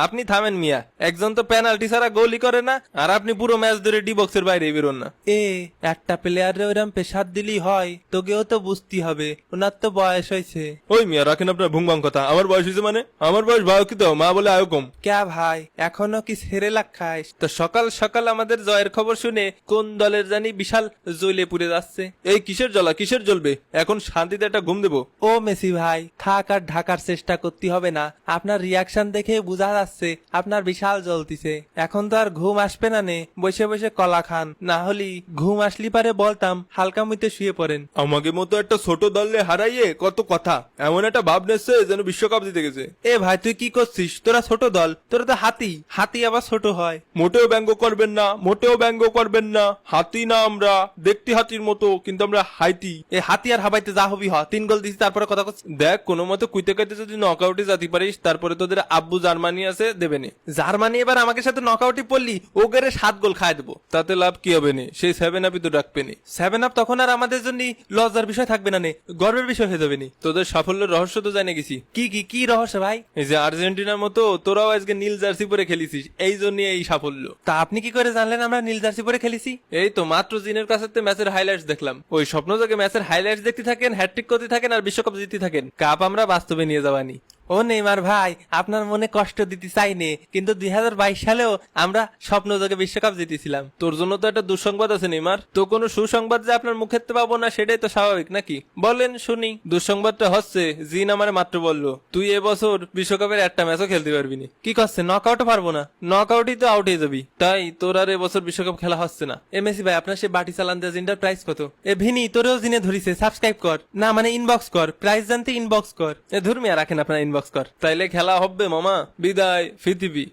আপনি থামেন মিয়া, একজন তো পেনাল্টি ছাড়া গোলই করে না, আর আপনি পুরো ম্যাচ ধরে ডি বক্সের বাইরে বেরোন না। একটা প্লেয়ারে ওরম প্রেসার দিলেই হয়? তোকেও তো বুঝতে হবে, ওনার তো বয়স হয়েছে। ওই মিয়া রাখেন আপনার ভুংবাং কথা। আমার বয়স হয়েছে মানে? আমার বয়স ভালো কি তো, মা বলে আয়ো কম। ক্যা ভাই, এখনো কি সেরেলাক খাইস? তো সকাল সকাল আমাদের জয়ের খবর শুনে কোন দলের জানি বিশাল জ্বলে পুড়ে যাচ্ছে। এই কিসের জ্বলা, কিসের জ্বলবে? এখন শান্তিতে একটা ঘুম দেবো। ও মেসি ভাই, থাক আর ঢাকার চেষ্টা করতে হবে না, আপনার রিয়াকশন দেখে বোঝা যাচ্ছে আপনার বিশাল জ্বলতিছে। এখন তো আর ঘুম আসবে না নে, বসে বসে কলা খান, না হলি ঘুম আসলি পারে বলতাম হালকা মুইতে শুয়ে পড়েন। আমাকে মতো একটা ছোট দলে হারাইয়ে কত কথা, এমন একটা ভাব নেছে যেন বিশ্বকাপ জিতে গেছে। এ ভাই তুই কি করছিস? তোরা ছোট দল, তোরা তো হাতি, হাতি আবার ছোট হয়? মোটেও ব্যঙ্গ করবেন না, মোটেও ব্যঙ্গ করবেন না। হাতি না আমরা, দেখতে হাতির মতো, কিন্তু আমরা হাইতি। এ হাতি আর হাবাইতে যা হবি হ, 3 গোল দিছি তারপরে কথা কচ্ছিস। দেখ কোনো মতে কুইতে কাইতে যদি নকআউটে যেতে পারিস, তারপরে তোদের আব্বু জার্মানি আছে দেবেনি। জার্মানি এবার আমাকে সাথে নকআউটে পড়লি, ওগেরে 7 গোল খায় দেবো। তাতে লাভ কি হবে নে, সেই 7 আপই তো ডাকবেনি। 7 আপ তখন আর আমাদের জন্য লজ্জার বিষয় থাকবে না নে, গর্বের বিষয় হয়ে যাবে নি। তোদের সাফল্যের রহস্য তো জানে গেছি। কি কি কি রহস্য ভাই? এই যে আর্জেন্টিনার মতো তোরাও আজকে নীল জার্সি পরে খেলিছিস, এই জন্য এই সাফল্য। তা আপনি কি করে জানলেন আমরা নীল জার্সি পরে খেলেছি? এই তো মাত্র জিনের কাছে ম্যাচের হাইলাইটস দেখলাম। ওই স্বপ্ন যোগে ম্যাচের হাইলাইটস দেখতে থাকেন, হ্যাটট্রিক করতে থাকেন, আর বিশ্বকাপ জিততে থাকেন। কাপ আমরা বাস্তবে নিয়ে যাবানি। ও নেইমার ভাই, আপনার মনে কষ্ট দিতে চাইনি, কিন্তু 2022 সালেও আমরা স্বপ্ন যোগে বিশ্বকাপ জিতেছিলাম। তোর জন্য তো একটা দুঃসংবাদ আছে নেইমার, তো কোনো সুসংবাদ যে আপনার মুখে পাবো না সেটাই তো স্বাভাবিক নাকি? বলেন শুনি। দুঃসংবাদটা হচ্ছে জিন আমারে মাত্র বললো তুই এবছর বিশ্বকাপের একটা ম্যাচও খেলতে পারবি না। কি করছে, নকআউটও পারবো না? নকআউটই তো আউট হয়ে যাবি, তাই তোর আর এবছর বিশ্বকাপ খেলা হচ্ছে না। মেসি ভাই, আপনার সে বাটি চালান দেওয়া জিনটার প্রাইস কত? ভিনি তোরেও জিনে ধরিছে, সাবস্ক্রাইব কর না, মানে ইনবক্স কর, প্রাইস জানতে ইনবক্স কর। ধর্মিয়া রাখেন আপনার ইনবক্স কর, তাইলে খেলা হবে মামা। বিদায় পৃথিবী।